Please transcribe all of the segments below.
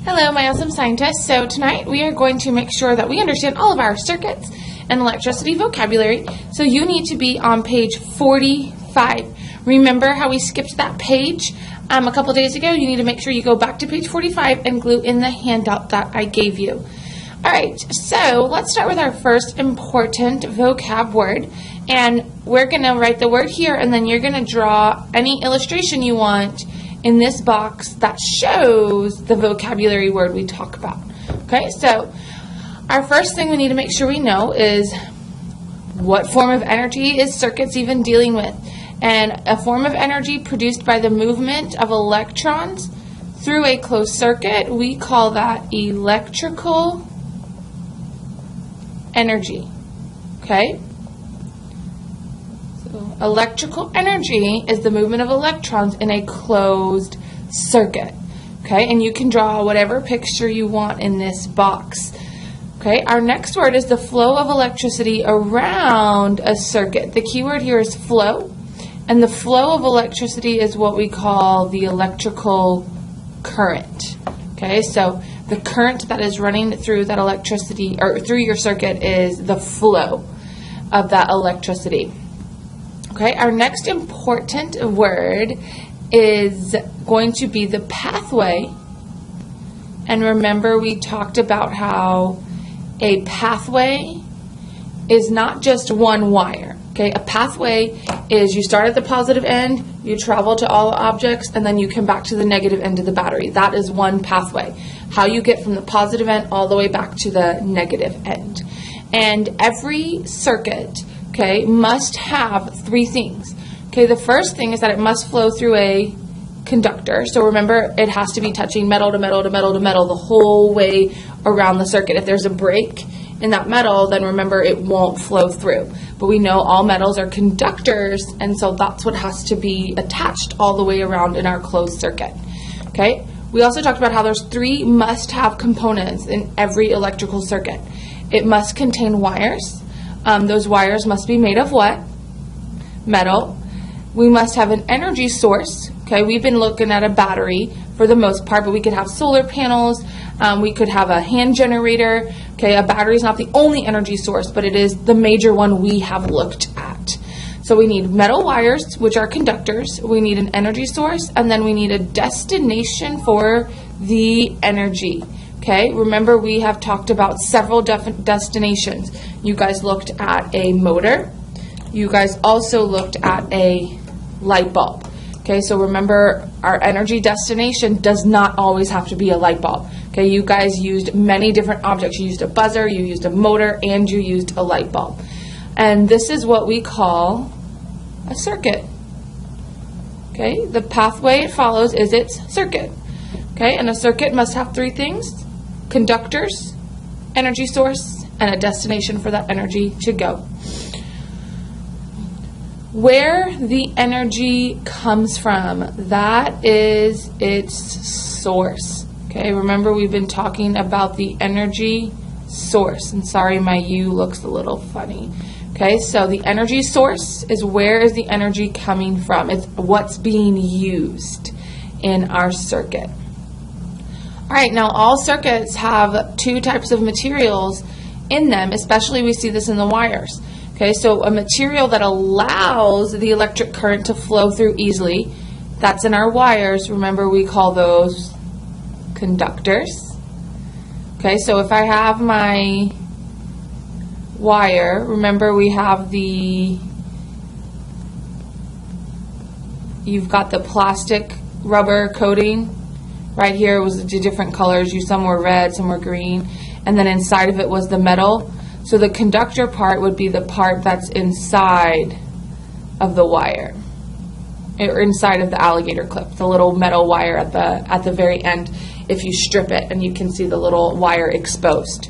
Hello, my awesome scientists. So tonight we are going to make sure that we understand all of our circuits and electricity vocabulary. So you need to be on page 45. Remember how we skipped that page a couple days ago? You need to make sure you go back to page 45 and glue in the handout that I gave you. All right, so let's start with our first important vocab word. And we're going to write the word here, and then you're going to draw any illustration you want in this box that shows the vocabulary word we talk about. Okay, so our first thing we need to make sure we know is what form of energy is circuits even dealing with. And a form of energy produced by the movement of electrons through a closed circuit, we call that electrical energy. Okay? Electrical energy is the movement of electrons in a closed circuit. Okay, and you can draw whatever picture you want in this box. Okay, our next word is the flow of electricity around a circuit. The key word here is flow, and the flow of electricity is what we call the electrical current. Okay, so the current that is running through that electricity or through your circuit is the flow of that electricity. Okay, our next important word is going to be the pathway. And remember, we talked about how a pathway is not just one wire. Okay, a pathway is you start at the positive end, you travel to all objects, and then you come back to the negative end of the battery. That is one pathway. How you get from the positive end all the way back to the negative end. And every circuit, okay, must have three things. Okay, the first thing is that it must flow through a conductor. So remember, it has to be touching metal to metal to metal to metal the whole way around the circuit. If there's a break in that metal, then remember it won't flow through. But we know all metals are conductors, and so that's what has to be attached all the way around in our closed circuit. Okay, we also talked about how there's three must-have components in every electrical circuit. It must contain wires. Those wires must be made of what? Metal. We must have an energy source. Okay, we've been looking at a battery for the most part, but we could have solar panels. We could have a hand generator. Okay, a battery is not the only energy source, but it is the major one we have looked at. So we need metal wires, which are conductors. We need an energy source, and then we need a destination for the energy. Okay, remember we have talked about several destinations. You guys looked at a motor. You guys also looked at a light bulb. Okay, so remember our energy destination does not always have to be a light bulb. Okay, you guys used many different objects. You used a buzzer, you used a motor, and you used a light bulb. And this is what we call a circuit. Okay, the pathway it follows is its circuit. Okay, and a circuit must have three things: conductors, energy source, and a destination for that energy to go. Where the energy comes from, that is its source. Okay, remember we've been talking about the energy source. And sorry, my U looks a little funny. Okay, so the energy source is where is the energy coming from. It's what's being used in our circuit. All right, now all circuits have two types of materials in them, especially we see this in the wires. Okay, so a material that allows the electric current to flow through easily, that's in our wires. Remember, we call those conductors. Okay, so if I have my wire, remember we have you've got the plastic rubber coating. Right here was the different colors. Some were red, some were green. And then inside of it was the metal. So the conductor part would be the part that's inside of the wire, or inside of the alligator clip, the little metal wire at the very end. If you strip it, and you can see the little wire exposed.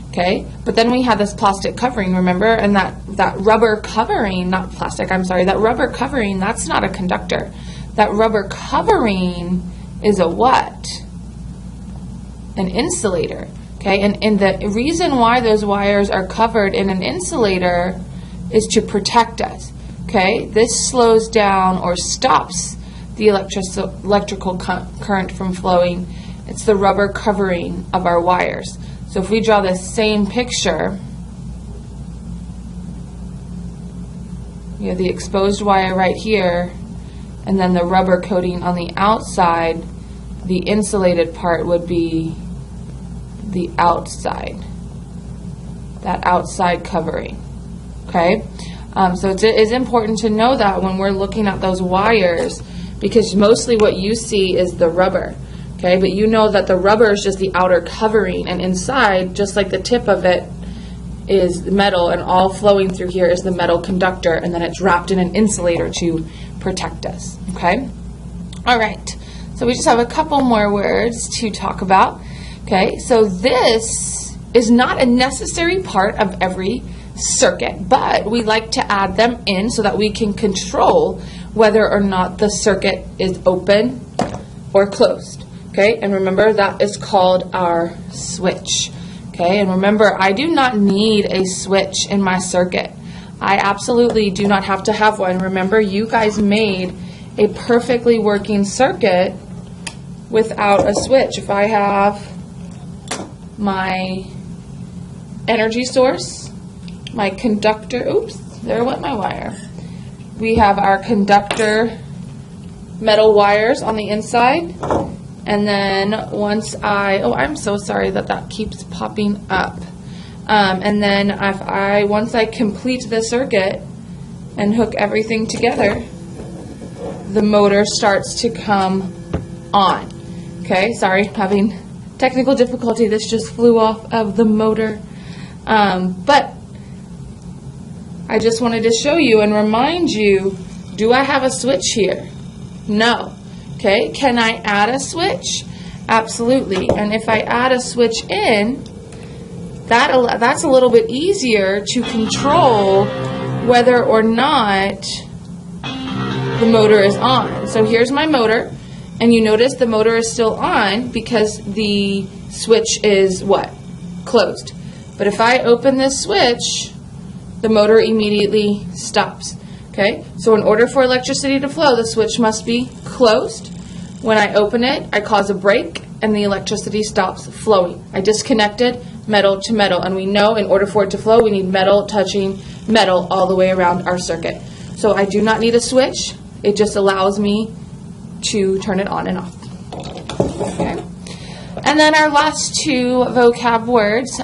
Okay, but then we have this plastic covering, remember, and that rubber covering, not plastic, I'm sorry, that rubber covering, that's not a conductor. That rubber covering is a what? An insulator. Okay, and the reason why those wires are covered in an insulator is to protect us. Okay, this slows down or stops the electrical current from flowing It's the rubber covering of our wires. So if we draw this same picture, you have the exposed wire right here, and then the rubber coating on the outside. The insulated part would be the outside, that outside covering, okay? So it is important to know that when we're looking at those wires, because mostly what you see is the rubber, okay? But you know that the rubber is just the outer covering, and inside, just like the tip of it, is metal, and all flowing through here is the metal conductor, and then it's wrapped in an insulator to protect us, okay? All right, so we just have a couple more words to talk about, okay? So this is not a necessary part of every circuit, but we like to add them in so that we can control whether or not the circuit is open or closed, okay? And remember, that is called our switch. Okay, and remember, I do not need a switch in my circuit. I absolutely do not have to have one. Remember, you guys made a perfectly working circuit without a switch. If I have my energy source, my conductor, oops, there went my wire. We have our conductor metal wires on the inside. And then once I'm so sorry that keeps popping up. And then once I complete the circuit and hook everything together, the motor starts to come on. Okay, sorry, having technical difficulty. This just flew off of the motor. But I just wanted to show you and remind you, do I have a switch here? No. Okay, can I add a switch? Absolutely. And if I add a switch in, that's a little bit easier to control whether or not the motor is on. So here's my motor, and you notice the motor is still on because the switch is what? Closed. But if I open this switch, the motor immediately stops. Okay, so in order for electricity to flow, the switch must be closed. When I open it, I cause a break, and the electricity stops flowing. I disconnected metal to metal, and we know in order for it to flow, we need metal touching metal all the way around our circuit. So I do not need a switch. It just allows me to turn it on and off. Okay. And then our last two vocab words,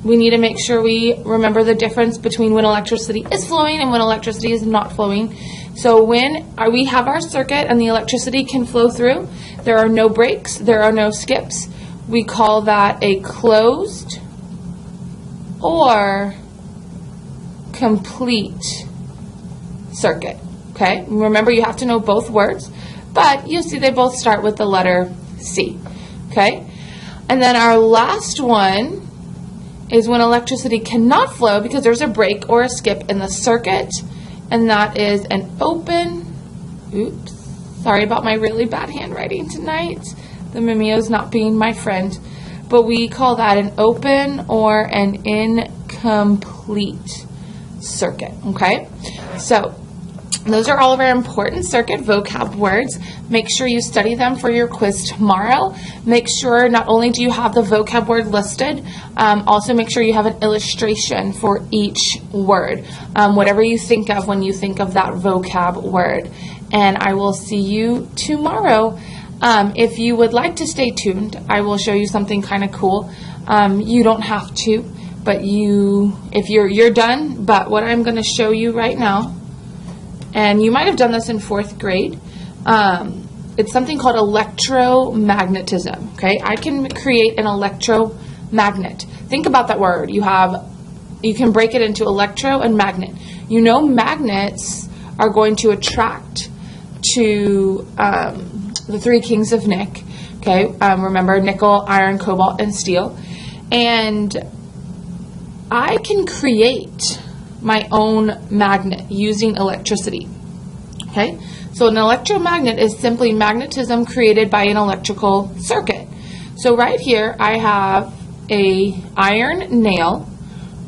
we need to make sure we remember the difference between when electricity is flowing and when electricity is not flowing. So when we have our circuit and the electricity can flow through, there are no breaks, there are no skips. We call that a closed or complete circuit. Okay? Remember, you have to know both words, but you'll see they both start with the letter C. Okay? And then our last one is when electricity cannot flow because there's a break or a skip in the circuit, and that is an open, oops, sorry about my really bad handwriting tonight. The Mimio's not being my friend, but we call that an open or an incomplete circuit, okay? So those are all of our important circuit vocab words. Make sure you study them for your quiz tomorrow. Make sure not only do you have the vocab word listed, also make sure you have an illustration for each word, whatever you think of when you think of that vocab word. And I will see you tomorrow. If you would like to stay tuned, I will show you something kind of cool. You don't have to, but if you're done. But what I'm going to show you right now, and you might have done this in 4th grade. It's something called electromagnetism. Okay, I can create an electromagnet. Think about that word. You can break it into electro and magnet. You know, magnets are going to attract to the 3 kings of Nick. Okay, remember nickel, iron, cobalt, and steel. And I can create my own magnet using electricity. Okay, so an electromagnet is simply magnetism created by an electrical circuit. So right here I have a iron nail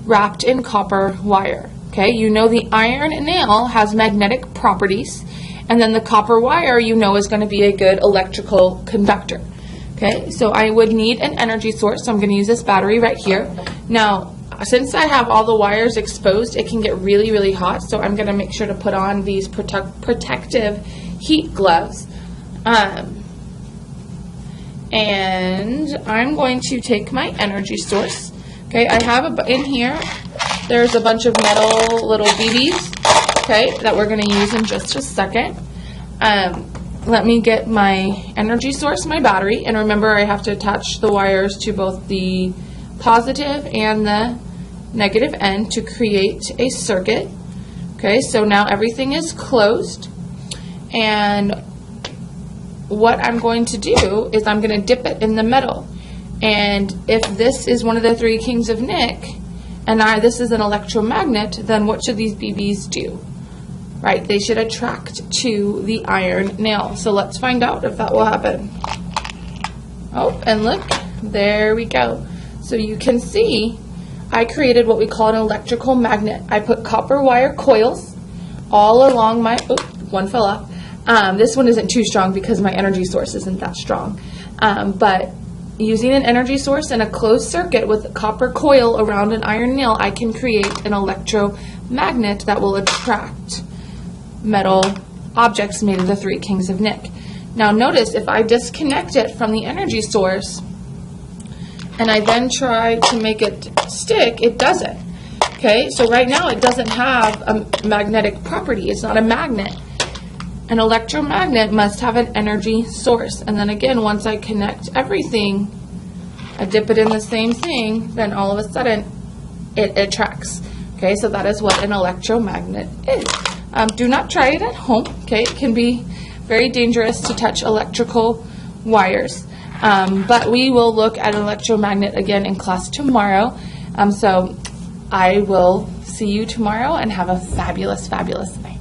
wrapped in copper wire. Okay, you know the iron nail has magnetic properties, and then the copper wire you know is going to be a good electrical conductor. Okay, so I would need an energy source, so I'm going to use this battery right here. Now, since I have all the wires exposed, it can get really, really hot, so I'm going to make sure to put on these protective heat gloves. And I'm going to take my energy source. Okay, I have in here, there's a bunch of metal little BBs, okay, that we're going to use in just a second. Let me get my energy source, my battery, and remember I have to attach the wires to both the positive and the negative end to create a circuit. Okay, so now everything is closed, and what I'm going to do is I'm going to dip it in the metal, and if this is one of the three kings of Nick, and this is an electromagnet, then what should these BBs do? Right, they should attract to the iron nail. So let's find out if that will happen. Oh, and look, there we go. So you can see I created what we call an electrical magnet. I put copper wire coils all along my, oh, one fell off. This one isn't too strong because my energy source isn't that strong. But using an energy source and a closed circuit with a copper coil around an iron nail, I can create an electromagnet that will attract metal objects made of the three kings of Nick. Now notice if I disconnect it from the energy source and I then try to make it stick, it doesn't. Okay, so right now it doesn't have a magnetic property. It's not a magnet. An electromagnet must have an energy source. And then again, once I connect everything, I dip it in the same thing, then all of a sudden it attracts. Okay, so that is what an electromagnet is. Do not try it at home. Okay, it can be very dangerous to touch electrical wires. But we will look at an electromagnet again in class tomorrow. So I will see you tomorrow and have a fabulous, fabulous night.